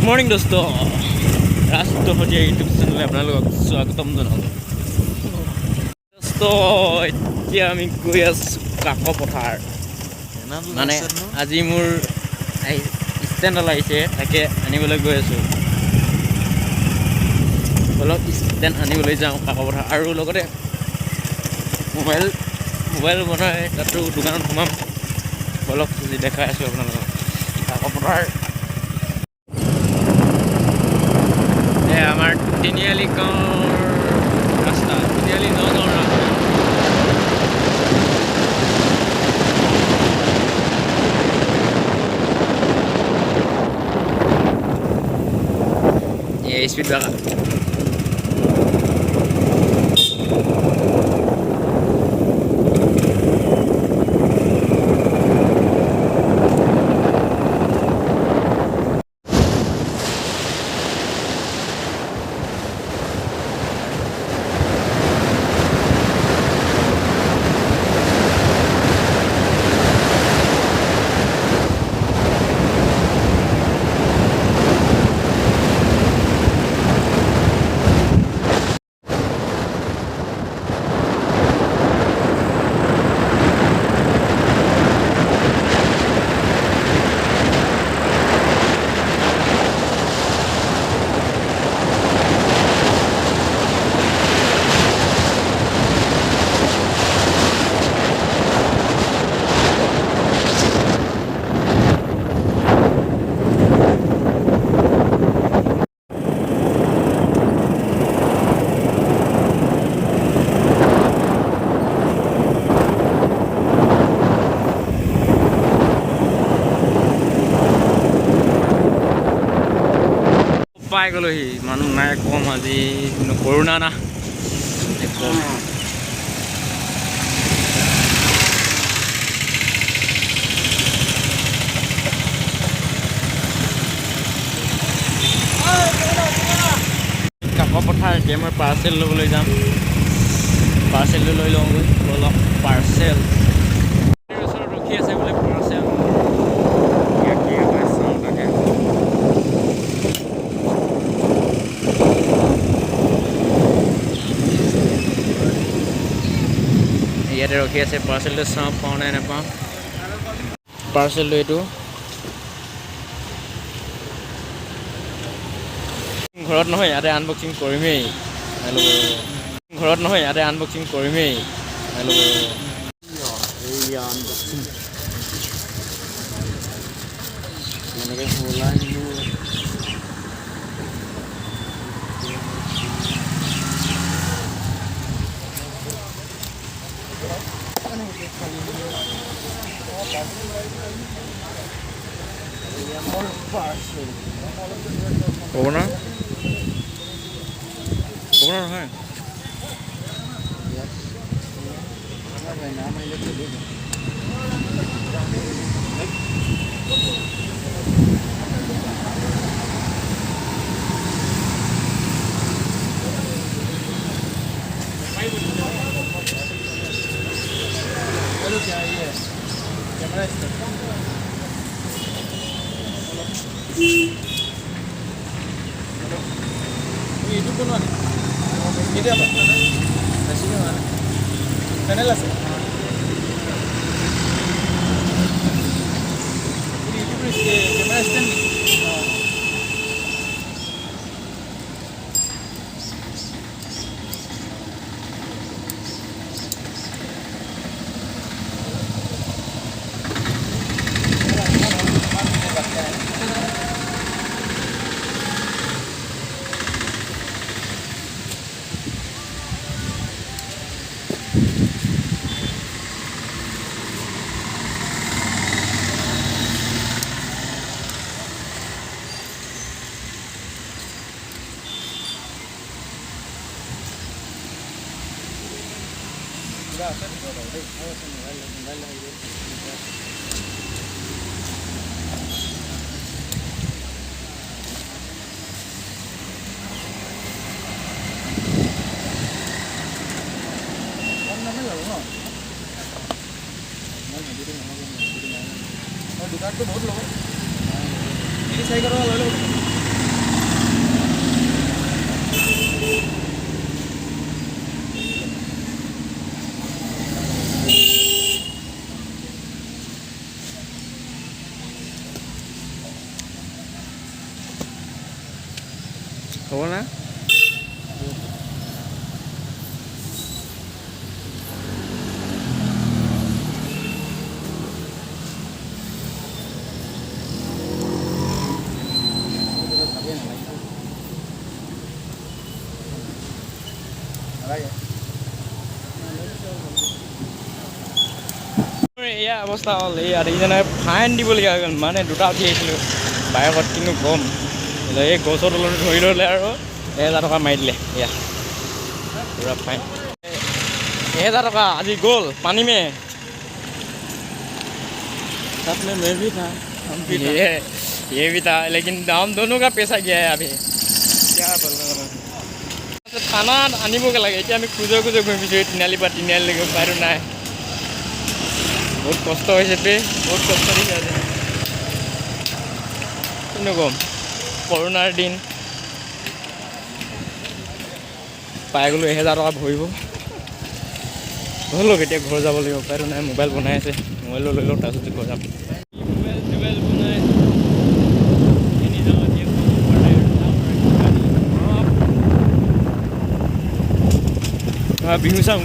Morning দোস্ত ৰাষ্ট্ৰ Sadiya YouTube চেনেলে আপোনালোকক স্বাগতম জনালোঁ। দোস্ত এতিয়া আমি গৈ আছোঁ কাকো পথাৰ। মানে আজি মোৰ ষ্টেণ্ড আহিছে, তাকে আনিবলৈ গৈ আছোঁ। অলপ ষ্টেণ্ড আনিবলৈ যাওঁ কাকো পথাৰ, আৰু লগতে মোবাইল বনাই তাতো দোকানত সোমাম। অলপ দেখাই আছোঁ আপোনালোকক কাকো পথাৰ। আমাৰ তিনিআলি গাঁৱৰ ৰাস্তা, তিনিআলি নগাঁৱৰ ৰাস্তা। স্পীড ব্ৰেকাৰ পাই গ'লোহি। মানুহ নাই কম আজি, কৰোণা না কম। কাকো পথাৰ এতিয়া মই পাৰ্চেল ল'বলৈ যাম। পাৰ্চেলটো লৈ লওঁগৈ অলপ। পাৰ্চেল ওচৰত ৰখি আছে বোলে পাৰ্চেল। ইয়াতে ৰখি আছে, পাৰ্চেলটো চাওঁ পাওঁ নে নাপাওঁ। পাৰ্চেলটো এইটো ঘৰত নহয়, ইয়াতে আনবক্সিং কৰিমেই। ঘৰত নহয়, ইয়াতে আনবক্সিং কৰিমেই। এনেকৈ খোলা ক'ব না নহয়। এইটো কোনোৱা নেকি? কেতিয়াবা চেনেল আছে ইউটিউবৰ কেমেৰা ষ্টেণ্ড নেকি? দুটাৰটো বহুত ল'ব, 3-4 টকা লৈ ল'ব। হ'ব না এয়া অৱস্থা হ'ল ইয়াত এইজনে ফাইন দিবলগীয়া হৈ গ'ল মানে দুটা উঠি আহিছিলোঁ বাইকত কিন্তু কম এই গছৰ তলত ধৰি ল'লে আৰু 1000 টকা মাৰি দিলে এয়া পূৰা ফাইন 1000 টকা আজি গ'ল পানী মে साथ में मैं भी था हम भी था। ये भी था लेकिन हम दोनों का पैसा गया है अभी क्या बोलना थाना आनिबगे লাগে এতিয়া আমি খুঁজে খুঁজে ঘূৰি ফুৰিছোঁ তিনিআলিৰ পৰা তিনিআলিলৈকে উপায়তো নাই বহুত কষ্ট হৈছে বে বহুত কষ্ট দিছে আজি কিনো ক'ম কৰোণাৰ দিন পাই গ'লোঁ 1000 টকা ভৰিব হ'লো এতিয়া ঘৰ যাব লাগিব উপায়তো নাই মোবাইল বনাই আছে মোবাইলটো লৈ লওঁ তাৰপিছত ঘৰ যাম মোবাইল বনাই বিহু চাওঁ